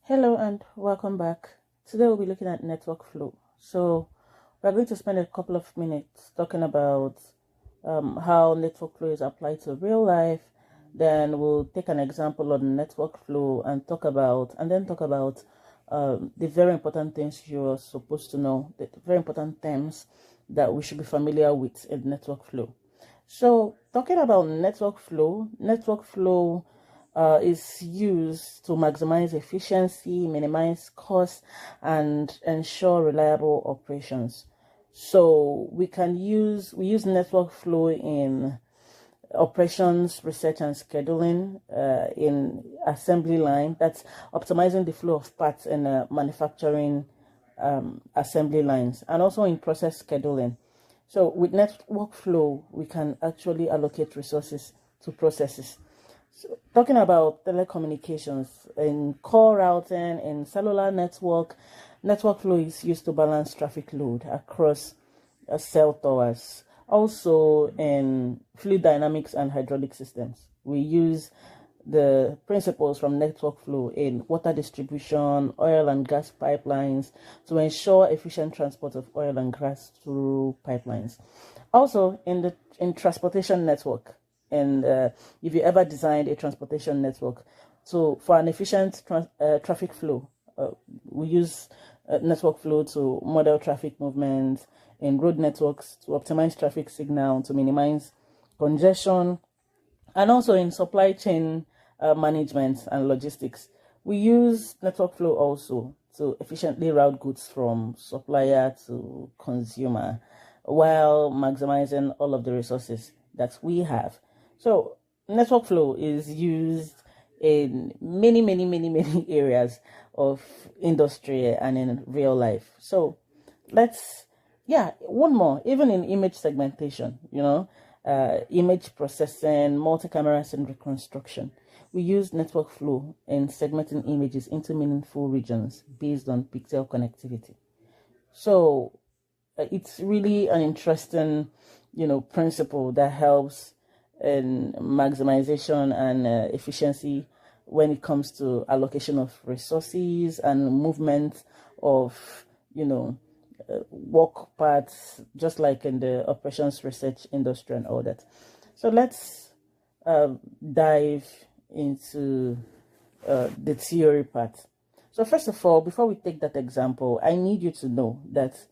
Hello and welcome back. Today we'll be looking at network flow. So we're going to spend a couple of minutes talking about how network flow is applied to real life. Then we'll take an example on network flow and talk about the very important things you're supposed to know, the very important terms that we should be familiar with in network flow. So talking about network flow is used to maximize efficiency, minimize costs, and ensure reliable operations. So we use network flow in operations, research, and scheduling, in assembly line. That's optimizing the flow of parts in manufacturing assembly lines, and also in process scheduling. So with network flow, we can actually allocate resources to processes. So talking about telecommunications, in core routing, in cellular network flow is used to balance traffic load across cell towers. Also in fluid dynamics and hydraulic systems, we use the principles from network flow in water distribution, oil and gas pipelines to ensure efficient transport of oil and gas through pipelines. Also in transportation network, and if you ever designed a transportation network, so for an efficient traffic flow, we use network flow to model traffic movement in road networks, to optimize traffic signal, to minimize congestion, and also in supply chain management and logistics. We use network flow also to efficiently route goods from supplier to consumer while maximizing all of the resources that we have. So network flow is used in many areas of industry and in real life. So one more, even in image segmentation, image processing, multi-cameras and reconstruction. We use network flow in segmenting images into meaningful regions based on pixel connectivity. So it's really an interesting, principle that helps in maximization and efficiency when it comes to allocation of resources and movement of, work parts, just like in the operations research industry and all that. So let's dive into the theory part. So first of all, before we take that example, I need you to know that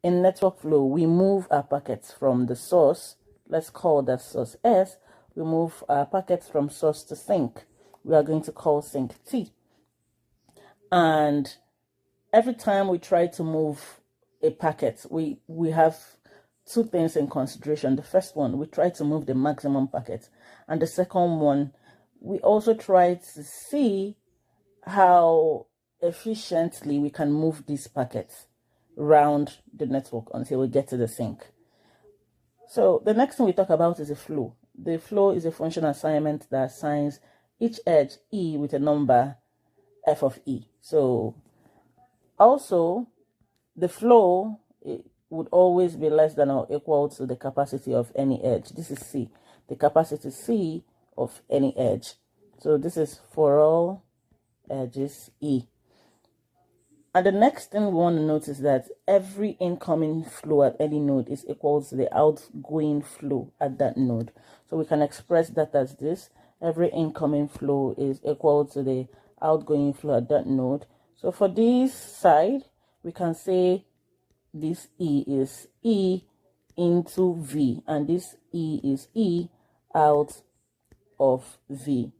in network flow, we move our packets from the source. Let's call that source S. We move our packets from source to sink. We are going to call sink T. And every time we try to move a packet, we have two things in consideration. The first one, we try to move the maximum packet. And the second one, we also try to see how efficiently we can move these packets around the network until we get to the sink. So the next thing we talk about is a flow. The flow is a function assignment that assigns each edge E with a number f of E. So also the flow would always be less than or equal to the capacity of any edge. This is C, the capacity C of any edge. So this is for all edges E. And the next thing we want to notice is that every incoming flow at any node is equal to the outgoing flow at that node. So we can express that as this. Every incoming flow is equal to the outgoing flow at that node. So for this side, we can say this E is E into V, and this E is E out of V.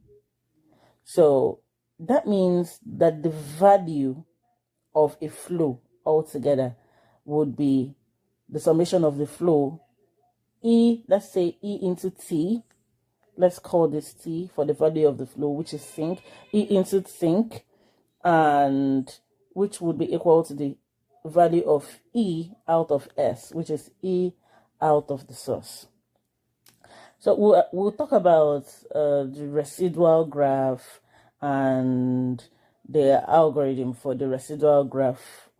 So that means that the value of a flow altogether would be the summation of the flow E, let's say E into T. Let's call this T for the value of the flow, which is sink, E into sink, and which would be equal to the value of E out of S, which is E out of the source. So we'll talk about the residual graph and the algorithm for the residual graph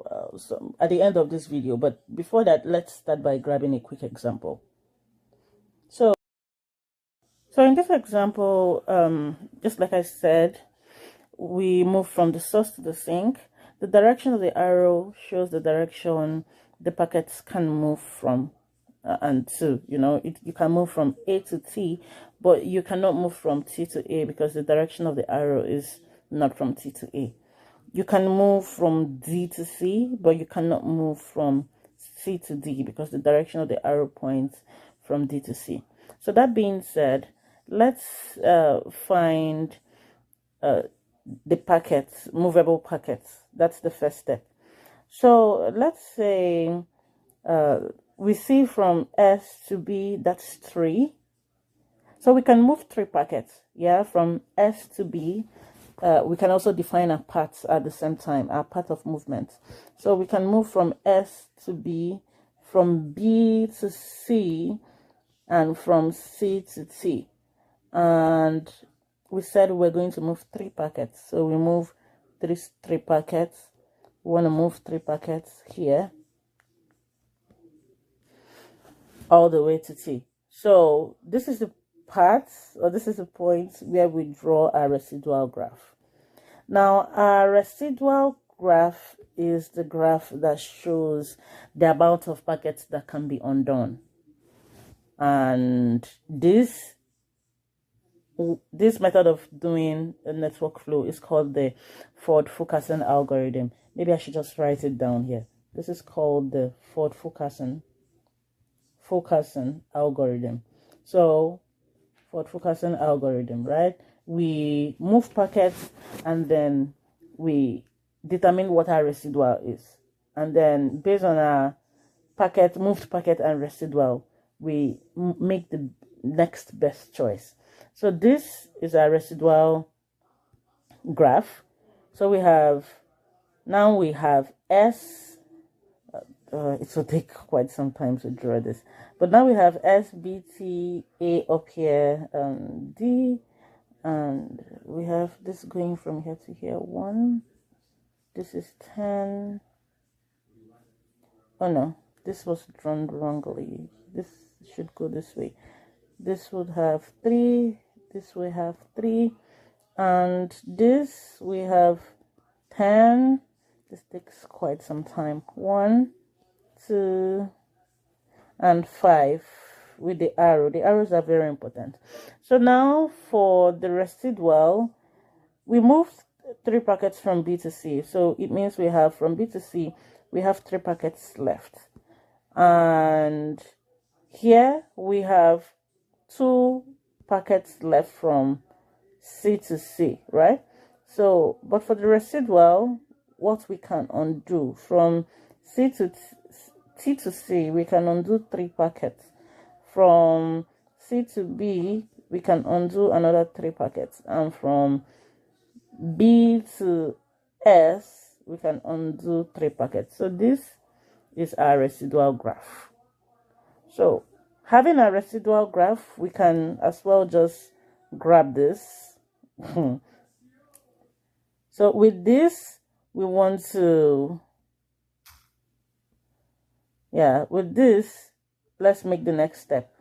at the end of this video. But before that, let's start by grabbing a quick example. So in this example, just like I said, we move from the source to the sink. The direction of the arrow shows the direction the packets can move from and to. You can move from A to T, but you cannot move from T to A because the direction of the arrow is not from T to A. You can move from D to C, but you cannot move from C to D because the direction of the arrow points from D to C. So that being said, let's find the packets, movable packets. That's the first step. So let's say we see from S to B, that's 3. So we can move 3 packets, yeah, from S to B. We can also define our paths at the same time, our path of movement. So we can move from S to B, from B to C, and from C to T. And we said we're going to move 3 packets. So we move three packets. We want to move 3 packets here all the way to T. So this is the path, or this is the point where we draw our residual graph. Now, our residual graph is the graph that shows the amount of packets that can be undone. And this method of doing a network flow is called the Ford Fulkerson algorithm. Maybe I should just write it down here. This is called the Ford Fulkerson algorithm. So, Ford Fulkerson algorithm, right? We move packets and then we determine what our residual is. And then based on our moved packet and residual, we make the next best choice. So this is our residual graph. So we have S. It will take quite some time to draw this, but now we have S, B, T, A up here, D, and we have this going from here to here. 1. This is 10. Oh no, this was drawn wrongly. This should go this way. This would have 3. This will have 3, and this we have 10. This takes quite some time. 1, 2, and 5 with the arrow. The arrows are very important. So now for the residual, we moved 3 packets from B to C. So it means we have from B to C, we have 3 packets left. And here we have 2 packets left from C to C, right? So, but for the residual, what we can undo from C to T to C, we can undo 3 packets. From C to B, we can undo another 3 packets. And from B to S, we can undo 3 packets. So this is our residual graph. So having a residual graph, we can as well just grab this. So with this, we want to, with this, let's make the next step.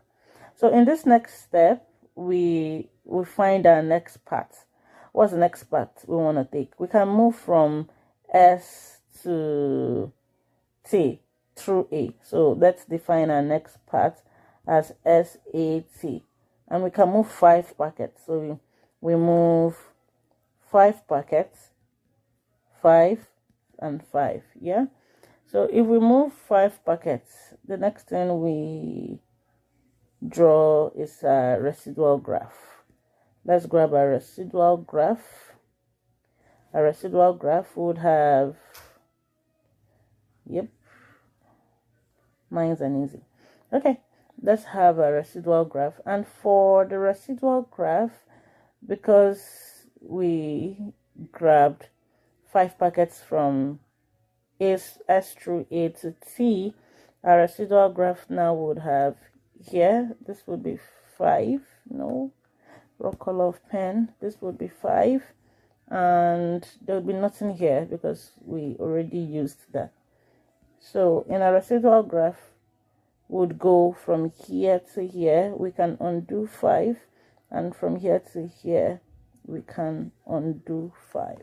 So in this next step, we find our next path. What's the next path we want to take? We can move from S to T through A. So let's define our next path as SAT. And we can move 5 packets. So we move 5 packets, 5 and 5, yeah? So if we move 5 packets, the next thing we draw is a residual graph. Let's grab a residual graph. A residual graph would have, nice and easy. Okay, let's have a residual graph. And for the residual graph, because we grabbed 5 packets from S through A to T, our residual graph now would have here, this would be 5, no, raw color of pen, this would be 5, and there would be nothing here because we already used that. So in a residual graph, would go from here to here, we can undo 5, and from here to here, we can undo 5.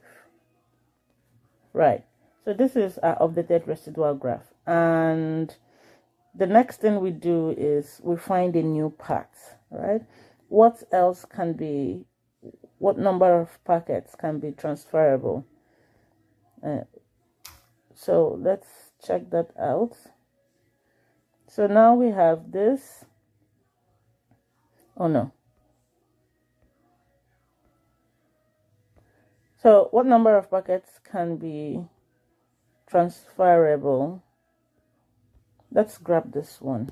Right. So this is our updated residual graph. And the next thing we do is we find a new path, right? What else can be, what number of packets can be transferable? So let's check that out. So now we have this. Oh no. So what number of packets can be transferable? Let's grab this one.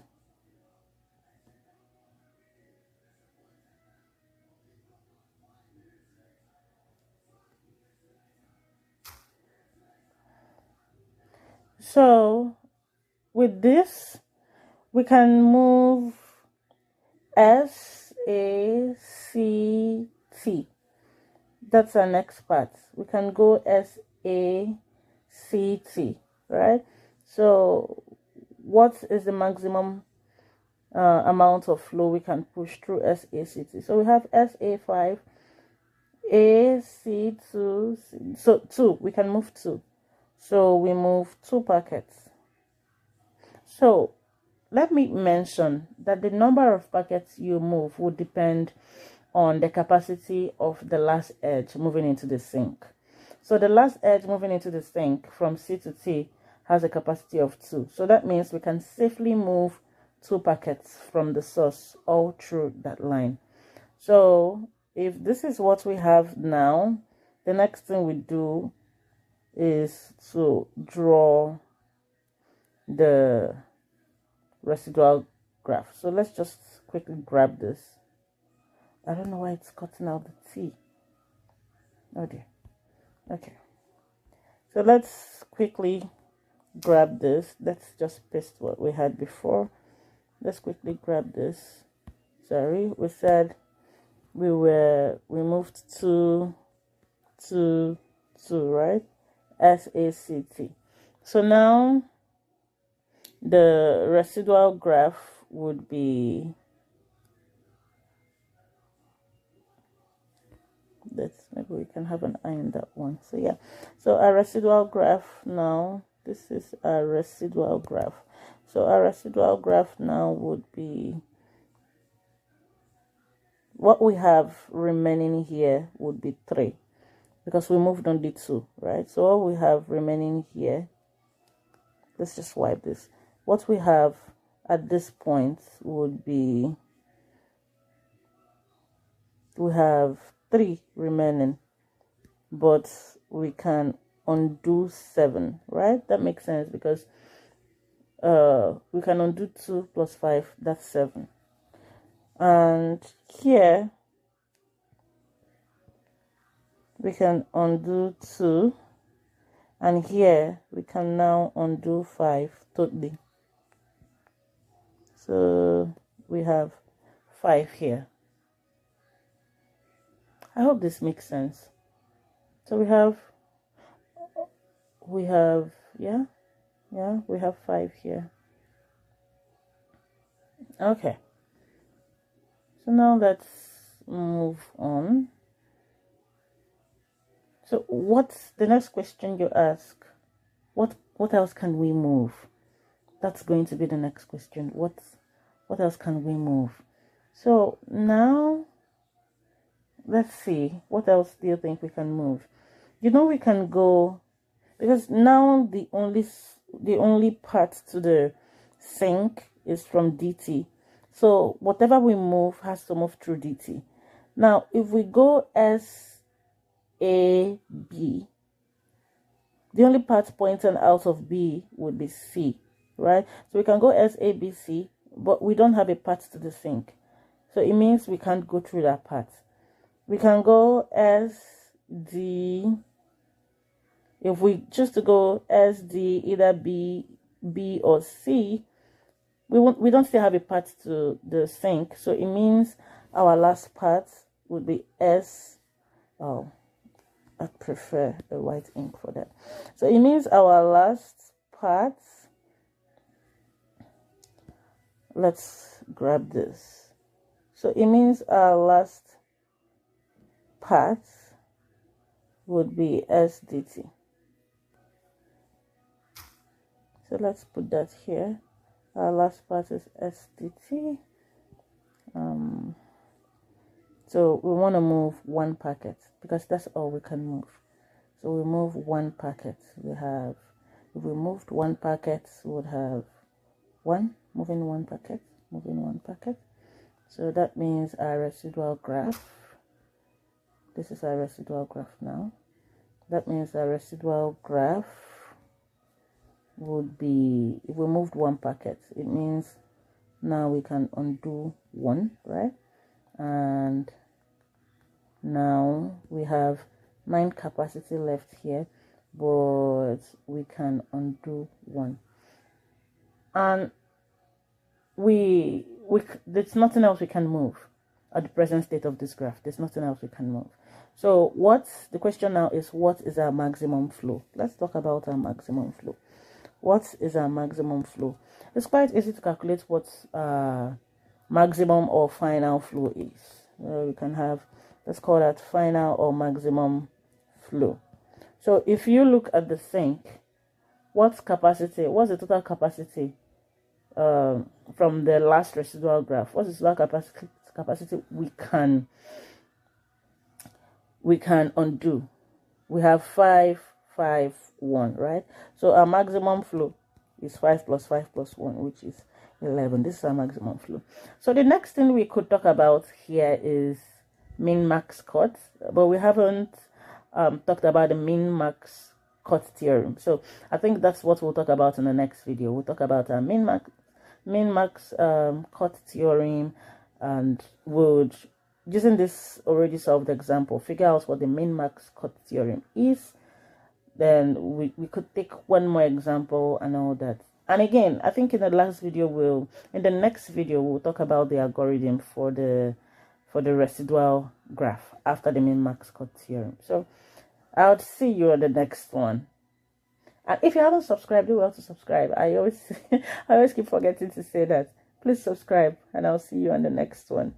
So with this, we can move S, A, C, T. That's our next part. We can go S, A, C, T, right? So what is the maximum amount of flow we can push through SACT? So we have SA5, AC2, so 2, we can move 2. So we move 2 packets. So let me mention that the number of packets you move will depend on the capacity of the last edge moving into the sink. So the last edge moving into the sink from C to T has a capacity of 2. So that means we can safely move 2 packets from the source all through that line. So if this is what we have now, the next thing we do is to draw the residual graph. So let's just quickly grab this. I don't know why it's cutting out the T. Oh dear. Okay. So let's quickly grab this. Let's just paste what we had before. Let's quickly grab this. Sorry, we said we moved to 2, right? SACT. So now the residual graph would be, maybe we can have an eye on that one. So yeah, so our residual graph now, this is our residual graph. So our residual graph now would be, what we have remaining here would be 3, because we moved on the 2, right? So what we have remaining here, let's just wipe this. What we have at this point would be, we have 3 remaining, but we can undo 7, right? That makes sense, because we can undo 2 plus 5, that's 7. And here we can undo 2, and here we can now undo 5 totally. So we have 5 here. I hope this makes sense. So we have we have 5 here. Okay, so now let's move on. So what's the next question you ask? What else can we move? That's going to be the next question. What else can we move? So now let's see, what else do you think we can move? You know, we can go, because now the only part to the sink is from DT. So whatever we move has to move through DT. Now if we go SAB, the only part pointing out of B would be C, right? So we can go SABC, but we don't have a path to the sink. So it means we can't go through that path. We can go SD. If we choose to go SD, either B or C, we don't still have a path to the sink. So it means our last part would be S. Oh, I prefer a white ink for that. So it means our last part, let's grab this. So it means our last path would be SDT. So let's put that here. Our last path is SDT. So we want to move one packet because that's all we can move. So we move one packet. We have, if we moved one packet, we would have moving one packet. So that means our residual graph, this is our residual graph now. That means our residual graph would be, if we moved one packet, it means now we can undo one, right? And now we have 9 capacity left here, but we can undo 1. And there's nothing else we can move at the present state of this graph. There's nothing else we can move. So the question now is, what is our maximum flow? Let's talk about our maximum flow. What is our maximum flow? It's quite easy to calculate what maximum or final flow is. We can have, let's call that final or maximum flow. So if you look at the sink, what's the total capacity from the last residual graph? What's the total capacity we can undo? We have 5, 5, 1, right? So our maximum flow is 5 plus 5 plus 1, which is 11. This is our maximum flow. So the next thing we could talk about here is min-max cut, but we haven't talked about the min-max cut theorem. So I think that's what we'll talk about in the next video. We'll talk about our min-max cut theorem, and would, using this already solved example, figure out what the min-max cut theorem is. Then we could take one more example and all that. And again, I think in the next video we'll talk about the algorithm for the residual graph after the min-max cut theorem. So I'll see you on the next one. And if you haven't subscribed, do well to subscribe. I always keep forgetting to say that. Please subscribe, and I'll see you on the next one.